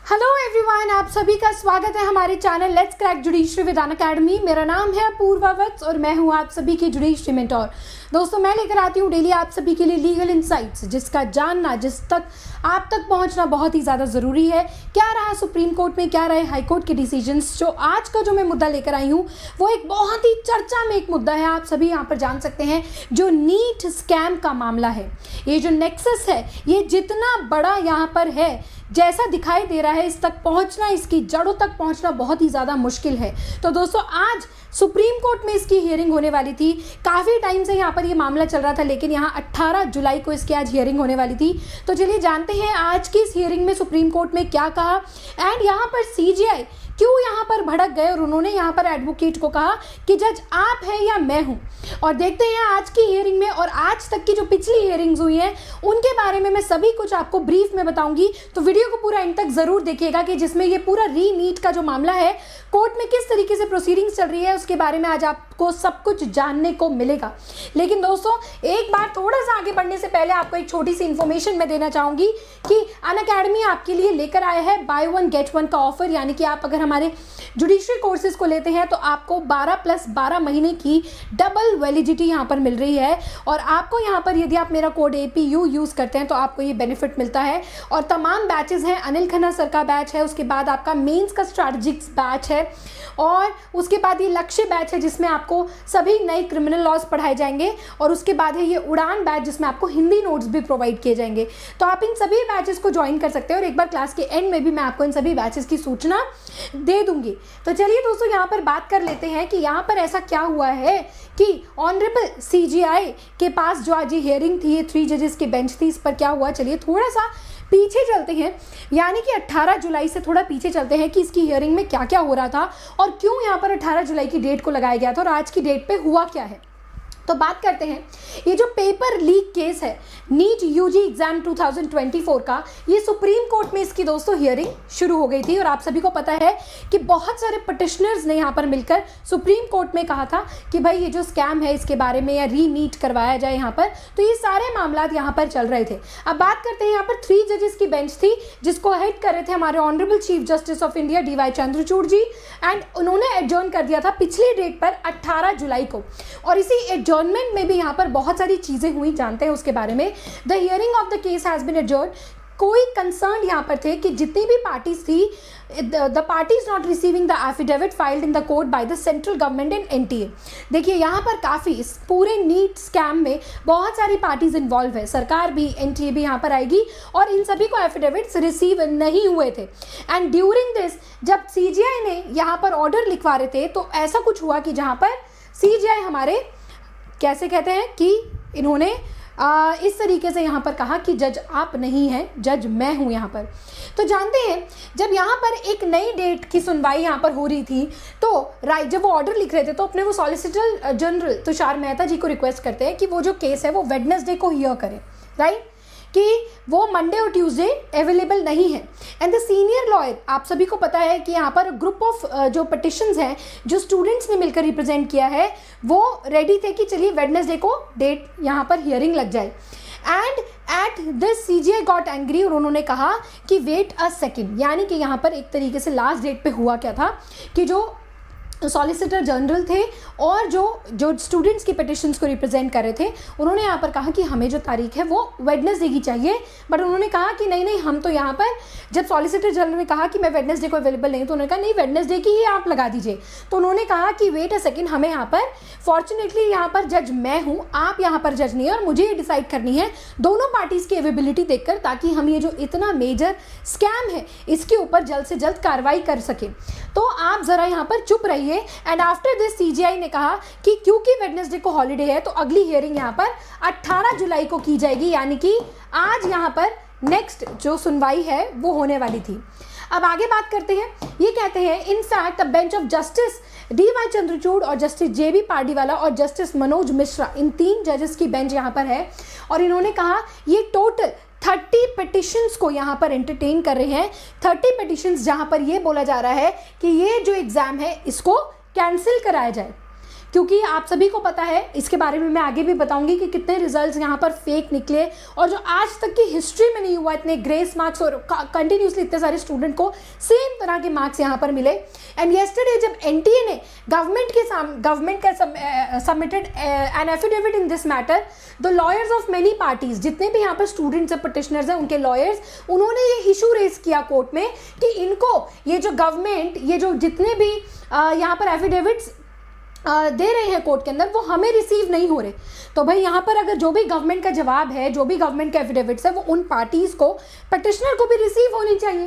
Hello everyone, आप सभी का स्वागत है हमारे channel let's crack judiciary with Unacademy. मेरा नाम है अपूर्वा वत्स और मैं हूं आप सभी की जुडिशरी मेंटोर। दोस्तों, मैं लेकर आती हूं डेली आप सभी के लिए लीगल इंसाइट्स, जिसका जानना, जिस तक आप तक पहुंचना बहुत ही ज़्यादा ज़रूरी है। क्या रहा सुप्रीम कोर्ट में, क्या रहे हाई कोर्ट के डिसीजंस। जो आज का जो मैं मुद्दा लेकर आई हूँ वो एक बहुत ही चर्चा में एक मुद्दा है, आप सभी यहाँ पर जान सकते हैं। जो नीट स्कैम का मामला है, ये जो नेक्सस है, ये जितना बड़ा यहाँ पर है जैसा दिखाई दे रहा है, इस तक पहुंचना, इसकी जड़ों तक पहुंचना बहुत ही ज़्यादा मुश्किल है। तो दोस्तों, आज सुप्रीम कोर्ट में इसकी हियरिंग होने वाली थी। काफ़ी टाइम से यहाँ पर ये मामला चल रहा था, लेकिन यहाँ 18 जुलाई को इसकी आज हियरिंग होने वाली थी। तो चलिए जानते हैं आज की इस हियरिंग में सुप्रीम कोर्ट में क्या कहा एंड यहाँ पर सीजीआई क्यों यहाँ पर भड़क गए और उन्होंने यहाँ पर एडवोकेट को कहा कि जज आप हैं या मैं हूँ। और देखते हैं आज की हियरिंग में और आज तक की जो पिछली हियरिंग्स हुई हैं उनके बारे में मैं सभी कुछ आपको ब्रीफ में बताऊंगी। तो वीडियो को पूरा एंड तक ज़रूर देखिएगा कि जिसमें ये पूरा री नीट का जो मामला है, कोर्ट में किस तरीके से प्रोसीडिंग्स चल रही है, उसके बारे में आज आपको सब कुछ जानने को मिलेगा। लेकिन दोस्तों, एक बार थोड़ा सा आगे बढ़ने से पहले आपको एक छोटी सी इन्फॉर्मेशन मैं देना चाहूँगी कि अनअकैडमी आपके लिए लेकर आया है बाय वन गेट वन का ऑफर। यानी कि आप अगर हमारे जुडिशरी कोर्सेज को लेते हैं तो आपको 12+12 महीने की डबल वैलिडिटी यहाँ पर मिल रही है। और आपको यहाँ पर यदि आप मेरा कोड APU यूज़ करते हैं तो आपको ये बेनिफिट मिलता है। और तमाम बैचेस हैं, अनिल खन्ना सर का बैच है, उसके बाद आपका मेंस का स्ट्रैटेजिक्स बैच है, और उसके बाद ये लक्ष्य बैच है जिसमें आपको सभी नए क्रिमिनल लॉज पढ़ाए जाएंगे, और उसके बाद है ये उड़ान बैच जिसमें आपको हिंदी नोट्स भी प्रोवाइड किए जाएंगे। तो आप इन सभी बैचेस को ज्वाइन कर सकते हैं और एक बार क्लास के एंड में भी मैं आपको इन सभी बैचेस की सूचना दे दूंगी। तो चलिए दोस्तों, यहाँ पर बात कर लेते हैं कि यहाँ पर ऐसा क्या हुआ है कि ऑनरेबल CGI के पास जो आज ये हियरिंग थी, ये 3 जजेस की बेंच थी, इस पर क्या हुआ। चलिए थोड़ा सा पीछे चलते हैं, यानी कि 18 जुलाई से थोड़ा पीछे चलते हैं कि इसकी हियरिंग में क्या क्या हो रहा था और क्यों यहाँ पर 18 जुलाई की डेट को लगाया गया था और आज की डेट पे हुआ क्या है। तो बात करते हैं, ये जो पेपर लीक केस है नीट UG एग्जाम 2024 का, ये सुप्रीम कोर्ट में इसकी दोस्तों हियरिंग शुरू हो गई थी। और आप सभी को पता है कि बहुत सारे पिटिशनर्स ने यहाँ पर मिलकर सुप्रीम कोर्ट में कहा था कि भाई ये जो स्कैम है इसके बारे में या री नीट करवाया जाए यहाँ पर। तो ये सारे मामला यहाँ पर चल रहे थे। अब बात करते हैं, यहाँ पर 3 जजेस की बेंच थी जिसको हेड कर रहे थे हमारे honourable chief justice of India DY Chandrachud ji, and उन्होंने एडजर्न कर दिया था पिछली डेट पर 18 जुलाई को। और इसी एडजर्नमेंट में भी यहाँ पर बहुत सारी चीज़ें हुई, जानते हैं उसके बारे में। The hearing of the case has been adjourn. कोई कंसर्न यहाँ पर थे कि जितनी भी पार्टीज थी, the parties not receiving the affidavit filed in the court by the central government and NTA। देखिए यहाँ पर काफ़ी इस पूरे नीट स्कैम में बहुत सारी पार्टीज इन्वॉल्व है, सरकार भी, NTA भी यहाँ पर आएगी, और इन सभी को एफिडेविट्स रिसीव नहीं हुए थे। एंड ड्यूरिंग दिस जब CGI ने यहाँ पर ऑर्डर लिखवा रहे थे तो ऐसा कुछ हुआ कि जहाँ पर CGI हमारे कैसे कहते हैं कि इन्होंने इस तरीके से यहाँ पर कहा कि जज आप नहीं हैं, जज मैं हूँ यहाँ पर। तो जानते हैं, जब यहाँ पर एक नई डेट की सुनवाई यहाँ पर हो रही थी तो जब वो ऑर्डर लिख रहे थे तो अपने वो सॉलिसिटर जनरल तुषार मेहता जी को रिक्वेस्ट करते हैं कि वो जो केस है वो वेडनेसडे को हियर करें, राइट, कि वो मंडे और ट्यूसडे अवेलेबल नहीं है। एंड द सीनियर लॉयर, आप सभी को पता है कि यहाँ पर ग्रुप ऑफ जो पिटिशंस हैं जो स्टूडेंट्स ने मिलकर रिप्रेजेंट किया है, वो रेडी थे कि चलिए वेडनेसडे को डेट यहाँ पर हियरिंग लग जाए। And at this CGI got angry और उन्होंने कहा कि वेट अ सेकेंड। यानी कि यहाँ पर एक तरीके से लास्ट डेट पे हुआ क्या था कि जो सॉलिसिटर जनरल थे और जो स्टूडेंट्स की पिटिशंस को रिप्रेजेंट कर रहे थे, उन्होंने यहाँ पर कहा कि हमें जो तारीख है वो वेडनेसडे की चाहिए। बट उन्होंने कहा कि नहीं नहीं, हम तो यहाँ पर, जब सॉलिसिटर जनरल ने कहा कि मैं वेडनेसडे को अवेलेबल नहीं, तो उन्होंने कहा नहीं, वेडनेसडे की ही आप लगा दीजिए। तो उन्होंने कहा कि वेट अ सेकेंड, हमें यहाँ पर फॉर्चुनेटली यहाँ पर जज मैं हूँ, आप यहाँ पर जज नहीं है, और मुझे ये डिसाइड करनी है दोनों पार्टीज़ की अवेलेबिलिटी देखकर, ताकि हम ये जो इतना मेजर स्कैम है इसके ऊपर जल्द से जल्द कार्रवाई कर सकें। तो आप ज़रा यहाँ पर चुप रहिए। एंड आफ्टर दिस CGI ने कहा कि क्योंकि वेडनेसडे को हॉलीडे है तो अगली हियरिंग यहाँ पर 18 जुलाई को की जाएगी, यानी कि आज यहाँ पर नेक्स्ट जो सुनवाई है वो होने वाली थी। अब आगे बात करते हैं, ये कहते हैं in fact the bench of justice DY Chandrachud और जस्टिस JB पार्डीवाला और जस्टिस मनोज मिश्रा, इन 3 जजेस की बेंच यहाँ पर है, और इन्होंने कहा ये टोटल 30 पिटिशंस को यहाँ पर एंटरटेन कर रहे हैं। 30 पिटिशंस जहाँ पर ये बोला जा रहा है कि ये जो एग्ज़ाम है इसको कैंसिल कराया जाए। क्योंकि आप सभी को पता है, इसके बारे में मैं आगे भी बताऊंगी कि कितने रिजल्ट्स यहाँ पर फेक निकले और जो आज तक की हिस्ट्री में नहीं हुआ, इतने ग्रेस मार्क्स और कंटिन्यूसली इतने सारे स्टूडेंट को सेम तरह के मार्क्स यहाँ पर मिले। एंड येस्टरडे जब एनटीए ने गवर्नमेंट का submitted an affidavit in this matter, the lawyers of many parties, जितने भी यहाँ पर स्टूडेंट्स हैं, पिटिशनर्स हैं, उनके लॉयर्स, उन्होंने ये इशू रेज किया कोर्ट में कि इनको ये जो गवर्नमेंट, ये जो जितने भी यहाँ पर एफिडेविट्स दे रहे हैं कोर्ट के अंदर, वो हमें रिसीव नहीं हो रहे। तो भाई यहाँ पर अगर जो भी गवर्नमेंट का जवाब है, जो भी गवर्नमेंट के एफिडेविट्स है, वो उन पार्टीज को, पिटिशनर को भी रिसीव होनी चाहिए।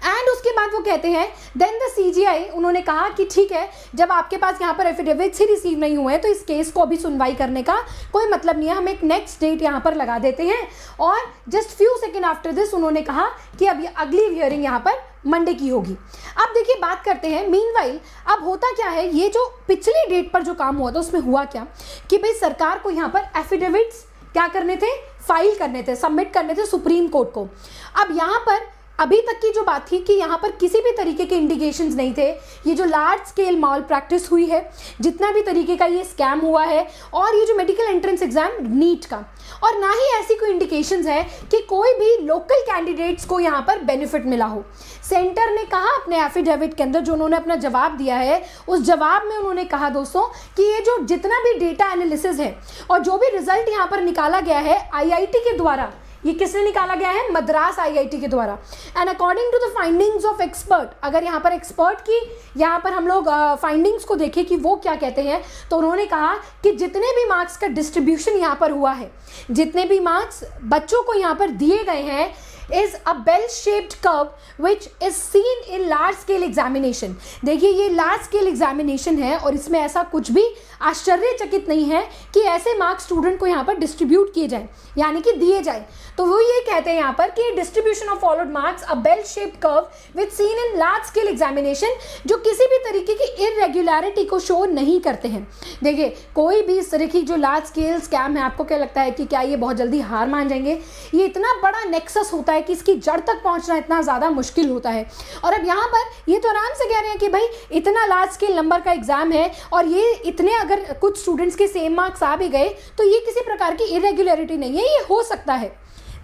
एंड उसके बाद वो कहते हैं देन द सीजीआई, उन्होंने कहा कि ठीक है, जब आपके पास यहाँ पर एफिडेविट्स ही रिसीव नहीं हुए हैं तो इस केस को अभी सुनवाई करने का कोई मतलब नहीं है, हम एक नेक्स्ट डेट यहाँ पर लगा देते हैं। और just few second after this उन्होंने कहा कि अब अगली हियरिंग यहाँ पर मंडे की होगी। अब देखिए बात करते हैं, मीनवाइल अब होता क्या है, ये जो पिछली डेट पर जो काम हुआ था उसमें हुआ क्या कि भाई सरकार को यहाँ पर एफिडेविट्स क्या करने थे, फाइल करने थे, सबमिट करने थे सुप्रीम कोर्ट को। अब यहाँ पर अभी तक की जो बात थी कि यहाँ पर किसी भी तरीके के इंडिकेशंस नहीं थे, ये जो लार्ज स्केल मॉल प्रैक्टिस हुई है, जितना भी तरीके का ये स्कैम हुआ है, और ये जो मेडिकल एंट्रेंस एग्जाम नीट का, और ना ही ऐसी कोई इंडिकेशंस है कि कोई भी लोकल कैंडिडेट्स को यहाँ पर बेनिफिट मिला हो। सेंटर ने कहा अपने एफिडेविट के अंदर, जो उन्होंने अपना जवाब दिया है, उस जवाब में उन्होंने कहा दोस्तों कि ये जो जितना भी डेटा एनालिसिस है और जो भी रिजल्ट यहाँ पर निकाला गया है आईआईटी के द्वारा, ये किसने निकाला गया है, मद्रास आईआईटी के द्वारा, and according to the findings of expert, अगर यहाँ पर एक्सपर्ट की यहाँ पर हम लोग फाइंडिंग्स को देखें कि वो क्या कहते हैं, तो उन्होंने कहा कि जितने भी मार्क्स का डिस्ट्रीब्यूशन यहाँ पर हुआ है, जितने भी मार्क्स बच्चों को यहाँ पर दिए गए हैं, is a bell shaped curve which is seen in large scale examination। देखिए ये लार्ज स्केल एग्जामिनेशन है और इसमें ऐसा कुछ भी आश्चर्यचकित नहीं है कि ऐसे मार्क्स स्टूडेंट को यहाँ पर डिस्ट्रीब्यूट किए जाएं, यानी कि दिए जाएं। तो वो ये कहते हैं यहाँ पर कि distribution of followed marks a bell shaped curve which seen in large scale examination, जो किसी भी तरीके की इरेगुलरिटी को शो नहीं करते हैं। देखिए कोई भी इस तरह की जो लार्ज स्केल स्कैम है, आपको क्या लगता है कि क्या ये बहुत जल्दी हार मान जाएंगे? ये इतना बड़ा नेक्सस होता है कि इसकी जड़ तक पहुंचना इतना ज़्यादा मुश्किल होता है। और अब यहाँ पर ये तो आराम से कह रहे हैं कि भाई इतना लार्ज स्केल नंबर का एग्जाम है और ये इतने अगर कुछ स्टूडेंट्स के सेम मार्क्स आ भी गए तो ये किसी प्रकार की इरेगुलरिटी नहीं है, ये हो सकता है।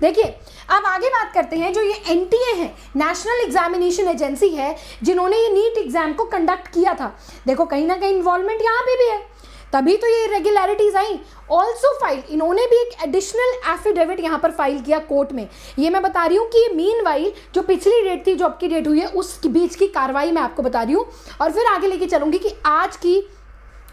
देखिए अब आगे बात करते हैं, जो ये एनटीए है, नेशनल एग्जामिनेशन एजेंसी है, जिन्होंने ये नीट एग्जाम को कंडक्ट किया था। देखो कहीं ना कहीं इन्वॉल्वमेंट यहाँ पे भी है, तभी तो ये इरेगुलरिटीज आई। ऑल्सो फाइल, इन्होंने भी एक एडिशनल एफिडेविट यहाँ पर फाइल किया कोर्ट में। ये मैं बता रही हूँ कि मीनवाइल जो पिछली डेट थी, जो अब की डेट हुई है, उस बीच की कार्रवाई मैं आपको बता रही हूँ और फिर आगे लेके चलूँगी कि आज की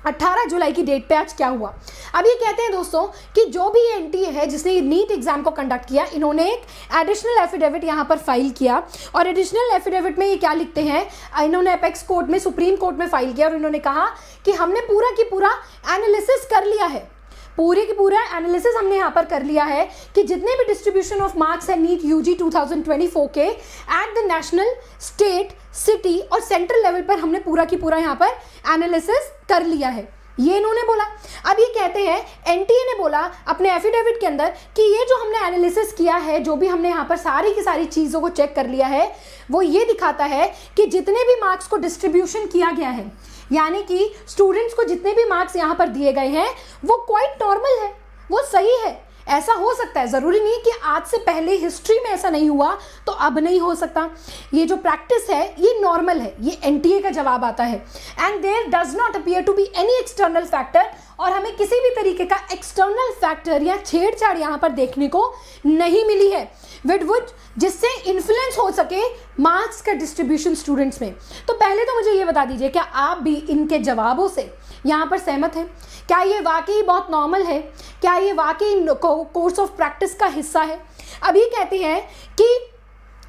18 जुलाई की डेट पे आज क्या हुआ। अब ये कहते हैं दोस्तों कि जो भी एनटीए है जिसने नीट एग्जाम को कंडक्ट किया, इन्होंने एक एडिशनल एफिडेविट यहाँ पर फाइल किया और एडिशनल एफिडेविट में ये क्या लिखते हैं, इन्होंने एपेक्स कोर्ट में, सुप्रीम कोर्ट में फाइल किया और इन्होंने कहा कि हमने पूरा की पूरा एनालिसिस कर लिया है, पूरे की पूरा एनालिसिस हमने यहाँ पर कर लिया है कि जितने भी डिस्ट्रीब्यूशन ऑफ मार्क्स है नीट यूजी 2024 के at the national, state, city और सेंट्रल लेवल पर हमने पूरा की पूरा यहाँ पर एनालिसिस कर लिया है, ये इन्होंने बोला। अब ये कहते हैं, एनटीए ने बोला अपने एफिडेविट के अंदर कि ये जो हमने एनालिसिस किया है, जो भी हमने यहाँ पर सारी की सारी चीज़ों को चेक कर लिया है, वो ये दिखाता है कि जितने भी मार्क्स को डिस्ट्रीब्यूशन किया गया है, यानी कि स्टूडेंट्स को जितने भी मार्क्स यहाँ पर दिए गए हैं, वो क्वाइट नॉर्मल है, वो सही है। ऐसा हो सकता है, ज़रूरी नहीं कि आज से पहले हिस्ट्री में ऐसा नहीं हुआ तो अब नहीं हो सकता। ये जो प्रैक्टिस है ये नॉर्मल है, ये एनटीए का जवाब आता है। And there does not appear to be any external factor, और हमें किसी भी तरीके का एक्सटर्नल फैक्टर या छेड़छाड़ यहाँ पर देखने को नहीं मिली है विद जिससे इन्फ्लुएंस हो सके मार्क्स का डिस्ट्रीब्यूशन स्टूडेंट्स में। तो पहले तो मुझे ये बता दीजिए, क्या आप भी इनके जवाबों से यहाँ पर सहमत हैं? क्या ये वाकई बहुत नॉर्मल है? क्या ये वाकई कोर्स ऑफ प्रैक्टिस का हिस्सा है? अब ये कहते हैं कि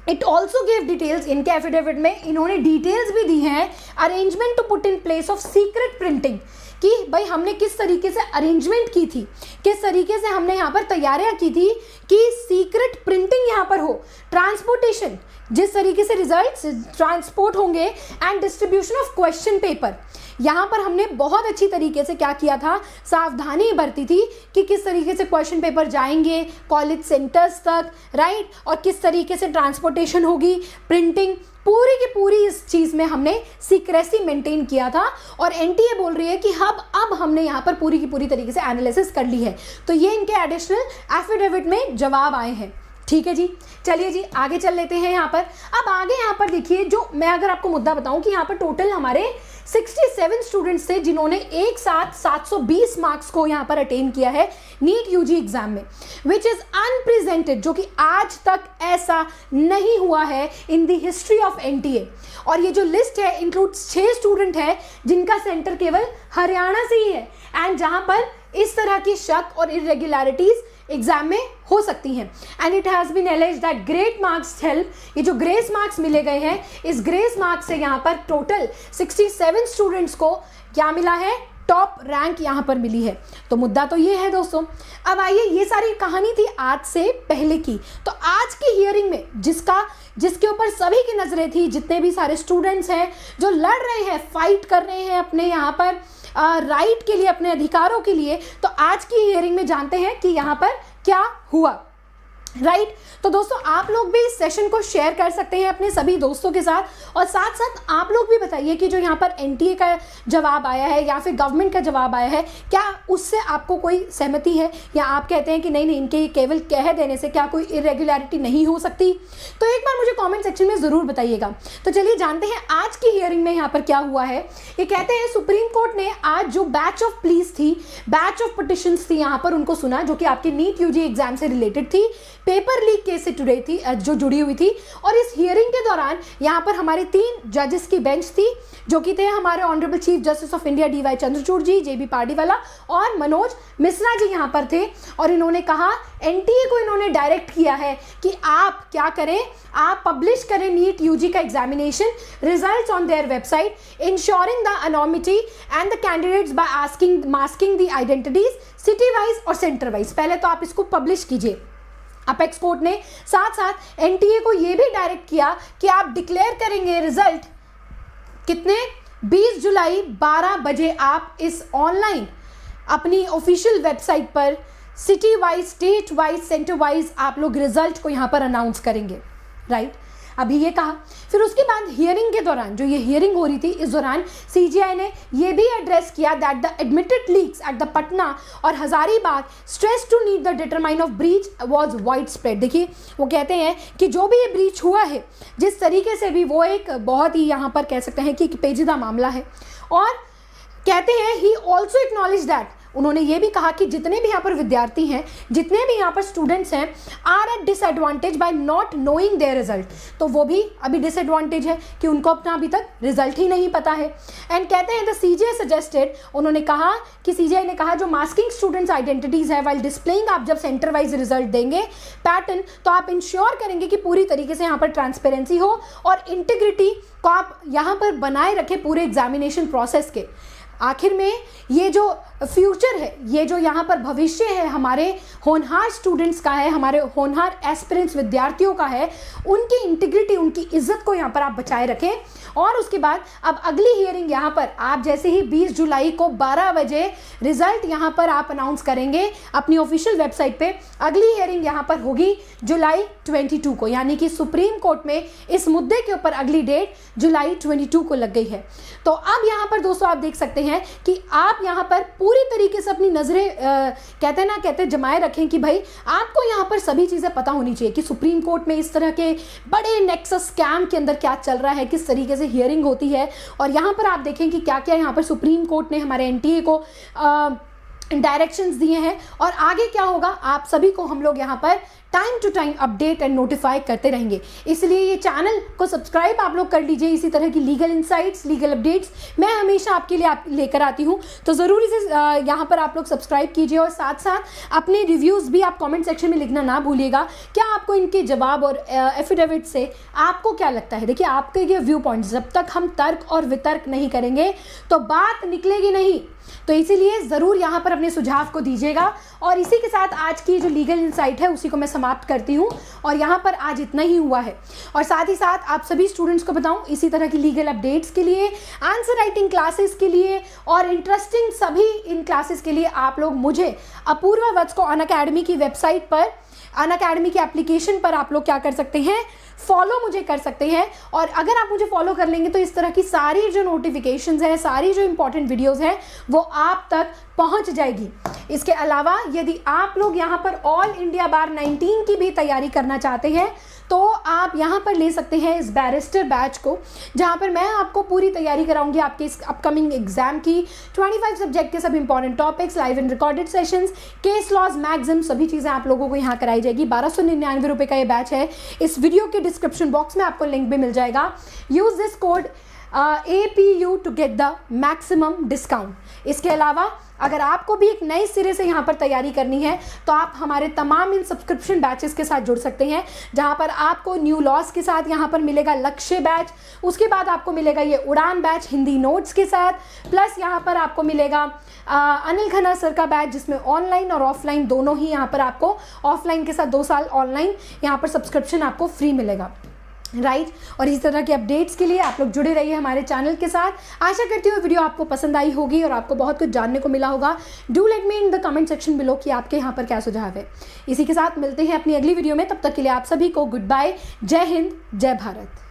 इट ऑल्सो गेव डिटेल्स, इनके एफिडेविट में इन्होंने डिटेल्स भी दी हैं, arrangement to put in place of secret printing, कि भाई हमने किस तरीके से अरेंजमेंट की थी, किस तरीके से हमने यहाँ पर तैयारियाँ की थी कि सीक्रेट प्रिंटिंग यहाँ पर हो, ट्रांसपोर्टेशन, जिस तरीके से रिजल्ट्स ट्रांसपोर्ट होंगे, and distribution of question paper, यहाँ पर हमने बहुत अच्छी तरीके से क्या किया था, सावधानी बरती थी कि किस तरीके से क्वेश्चन पेपर जाएंगे कॉलेज सेंटर्स तक, राइट, और किस तरीके से ट्रांसपोर्टेशन होगी, प्रिंटिंग, पूरी की पूरी इस चीज़ में हमने सीक्रेसी मेंटेन किया था। और एनटीए बोल रही है कि अब हमने यहाँ पर पूरी की पूरी तरीके से एनालिसिस कर ली है। तो ये इनके एडिशनल एफिडेविट में जवाब आए हैं। ठीक है जी, चलिए जी आगे चल लेते हैं। यहाँ पर अब आगे यहाँ पर देखिए, जो मैं अगर आपको मुद्दा बताऊं कि यहाँ पर टोटल हमारे 67 स्टूडेंट्स थे जिन्होंने एक साथ 720 मार्क्स को यहाँ पर अटेन किया है नीट यूजी एग्जाम में, विच इज अनप्रेजेंटेड, जो कि आज तक ऐसा नहीं हुआ है in the history of NTA. और ये जो लिस्ट है इंक्लूड्स 6 स्टूडेंट है जिनका सेंटर केवल हरियाणा से ही है, एंड जहां पर इस तरह की शक और इरेगुलरिटीज एग्जाम में हो सकती हैं। And it has been alleged that great marks help, ये जो ग्रेस मार्क्स मिले गए हैं, इस ग्रेस मार्क्स से यहाँ पर टोटल 67 स्टूडेंट्स को क्या मिला है, टॉप रैंक यहाँ पर मिली है। तो मुद्दा तो ये है दोस्तों। अब आइए, ये सारी कहानी थी आज से पहले की। तो आज की हियरिंग में जिसके ऊपर सभी की नजरें थी, जितने भी सारे स्टूडेंट्स हैं जो लड़ रहे हैं, फाइट कर रहे हैं अपने यहाँ पर राइट के लिए, अपने अधिकारों के लिए, तो आज की हियरिंग में जानते हैं कि यहाँ पर क्या हुआ, राइट। तो दोस्तों आप लोग भी इस सेशन को शेयर कर सकते हैं अपने सभी दोस्तों के साथ, और साथ साथ आप लोग भी बताइए कि जो यहाँ पर एनटीए का जवाब आया है या फिर गवर्नमेंट का जवाब आया है, क्या उससे आपको कोई सहमति है, या आप कहते हैं कि नहीं इनके केवल कह देने से क्या कोई इरेगुलरिटी नहीं हो सकती। तो एक बार मुझे कॉमेंट सेक्शन में ज़रूर बताइएगा। तो चलिए जानते हैं आज की हियरिंग में यहाँ पर क्या हुआ है। ये कहते हैं सुप्रीम कोर्ट ने आज जो बैच ऑफ प्लीज थी, बैच ऑफ पिटिशंस थी, यहाँ पर उनको सुना, जो कि आपके नीट यूजी एग्जाम से रिलेटेड थी, पेपर लीक केस से जो जुड़ी हुई थी। और इस हियरिंग के दौरान यहाँ पर हमारे 3 जजेस की बेंच थी, जो कि थे हमारे honourable chief justice of India DY Chandrachud ji, JB Pardiwala और मनोज मिश्रा जी यहाँ पर थे। और इन्होंने कहा, एनटीए को इन्होंने डायरेक्ट किया है कि आप क्या करें, आप पब्लिश करें नीट यूजी का examination results on their website, insuring the anonymity and the candidates by masking the identities city wise और सेंटर वाइज। पहले तो आप इसको पब्लिश कीजिए। अपेक्स कोर्ट ने साथ साथ एनटीए को यह भी डायरेक्ट किया कि आप डिक्लेयर करेंगे रिजल्ट कितने, 20 जुलाई 12 बजे आप इस ऑनलाइन अपनी ऑफिशियल वेबसाइट पर city wise, state wise, centre wise आप लोग रिजल्ट को यहाँ पर अनाउंस करेंगे, राइट। अभी ये कहा। फिर उसके बाद हियरिंग के दौरान, जो ये हियरिंग हो रही थी, इस दौरान सीजीआई ने ये भी एड्रेस किया that the admitted leaks at the Patna और Hazaribagh stress to need the determine of breach was widespread. देखिए वो कहते हैं कि जो भी ये ब्रीच हुआ है, जिस तरीके से भी, वो एक बहुत ही यहाँ पर कह सकते हैं कि पेचीदा मामला है। और कहते हैं ही ऑल्सो एक्नॉलेज दैट, उन्होंने ये भी कहा कि जितने भी यहाँ पर विद्यार्थी हैं, जितने भी यहाँ पर स्टूडेंट्स हैं, are at disadvantage by not knowing their result. तो वो भी अभी डिसएडवांटेज है कि उनको अपना अभी तक रिजल्ट ही नहीं पता है। एंड कहते हैं द सीजीआई सजेस्टेड, उन्होंने कहा कि सीजीआई ने कहा जो मास्किंग स्टूडेंट्स आइडेंटिटीज है वाइल डिस्प्लेइंग, आप जब सेंटर वाइज रिजल्ट देंगे पैटर्न, तो आप इंश्योर करेंगे कि पूरी तरीके से यहाँ पर ट्रांसपेरेंसी हो और इंटीग्रिटी को आप यहाँ पर बनाए रखें पूरे एग्जामिनेशन प्रोसेस के। आखिर में ये जो फ्यूचर है, ये जो यहाँ पर भविष्य है हमारे होनहार स्टूडेंट्स का है, हमारे होनहार एस्पिरेंट्स विद्यार्थियों का है, उनकी इंटीग्रिटी, उनकी इज्जत को यहाँ पर आप बचाए रखें। और उसके बाद अब अगली हियरिंग यहाँ पर आप जैसे ही 20 जुलाई को 12 बजे रिजल्ट यहाँ पर आप अनाउंस करेंगे अपनी ऑफिशियल वेबसाइट पे, अगली हियरिंग यहाँ पर होगी जुलाई 22 को, यानी कि सुप्रीम कोर्ट में इस मुद्दे के ऊपर अगली डेट जुलाई 22 को लग गई है। तो अब यहाँ पर दोस्तों आप देख सकते हैं कि आप यहाँ पर पूरी तरीके से अपनी नज़रें कहते जमाए रखें कि भाई आपको यहाँ पर सभी चीज़ें पता होनी चाहिए कि सुप्रीम कोर्ट में इस तरह के बड़े नेक्सस स्कैम के अंदर क्या चल रहा है, किस तरीके से हियरिंग होती है। और यहाँ पर आप देखें कि क्या क्या यहाँ पर सुप्रीम कोर्ट ने हमारे एनटीए को डायरेक्शंस दिए हैं और आगे क्या होगा, आप सभी को हम लोग यहाँ पर time to time update and notify करते रहेंगे। इसलिए ये चैनल को सब्सक्राइब आप लोग कर लीजिए। इसी तरह की लीगल इंसाइट्स, लीगल अपडेट्स मैं हमेशा आपके लिए लेकर आती हूँ, तो ज़रूर इसे यहाँ पर आप लोग सब्सक्राइब कीजिए और साथ साथ अपने रिव्यूज़ भी आप कमेंट सेक्शन में लिखना ना भूलिएगा। क्या आपको इनके जवाब और एफिडेविट से आपको क्या लगता है? देखिए आपके ये व्यू पॉइंट्स, जब तक हम तर्क और वितर्क नहीं करेंगे तो बात निकलेगी नहीं। तो इसीलिए ज़रूर यहाँ पर अपने सुझाव को दीजिएगा। और इसी के साथ आज की जो लीगल इंसाइट है उसी को मैं समाप्त करती हूँ और यहाँ पर आज इतना ही हुआ है। और साथ ही साथ आप सभी स्टूडेंट्स को बताऊँ, इसी तरह की लीगल अपडेट्स के लिए, आंसर राइटिंग क्लासेस के लिए और इंटरेस्टिंग सभी इन क्लासेस के लिए आप लोग मुझे अपूर्वा वत्स को अनअकैडमी की वेबसाइट पर, अनअकैडमी के एप्लीकेशन पर आप लोग क्या कर सकते हैं, फॉलो मुझे कर सकते हैं। और अगर आप मुझे फॉलो कर लेंगे तो इस तरह की सारी जो नोटिफिकेशंस हैं, सारी जो इंपॉर्टेंट वीडियोस हैं वो आप तक पहुंच जाएगी। इसके अलावा यदि आप लोग यहाँ पर ऑल इंडिया बार 19 की भी तैयारी करना चाहते हैं तो आप यहाँ पर ले सकते हैं इस बैरिस्टर बैच को, जहाँ पर मैं आपको पूरी तैयारी कराऊंगी आपके इस अपकमिंग एग्जाम की। 25 सब्जेक्ट के सब important topics, live and recorded sessions, case laws, magazine, सभी चीज़ें आप लोगों को यहाँ कराई जाएगी। 1299 रुपये का ये बैच है। इस वीडियो के डिस्क्रिप्शन बॉक्स में आपको लिंक भी मिल जाएगा। Use this code APU to get the maximum discount. इसके अलावा अगर आपको भी एक नए सिरे से यहाँ पर तैयारी करनी है तो आप हमारे तमाम इन सब्सक्रिप्शन बैचेस के साथ जुड़ सकते हैं, जहाँ पर आपको न्यू लॉज के साथ यहाँ पर मिलेगा लक्ष्य बैच, उसके बाद आपको मिलेगा ये उड़ान बैच हिंदी नोट्स के साथ, प्लस यहाँ पर आपको मिलेगा अनिल खन्ना सर का बैच जिसमें ऑनलाइन और ऑफलाइन दोनों ही, यहाँ पर आपको ऑफलाइन के साथ 2 साल ऑनलाइन यहाँ पर सब्सक्रिप्शन आपको फ्री मिलेगा, राइट। और इस तरह के अपडेट्स के लिए आप लोग जुड़े रहिए हमारे चैनल के साथ। आशा करती हूँ वीडियो आपको पसंद आई होगी और आपको बहुत कुछ जानने को मिला होगा। Do let me in the comment section below कि आपके यहाँ पर क्या सुझाव है। इसी के साथ मिलते हैं अपनी अगली वीडियो में, तब तक के लिए आप सभी को गुड बाय, जय हिंद, जय भारत।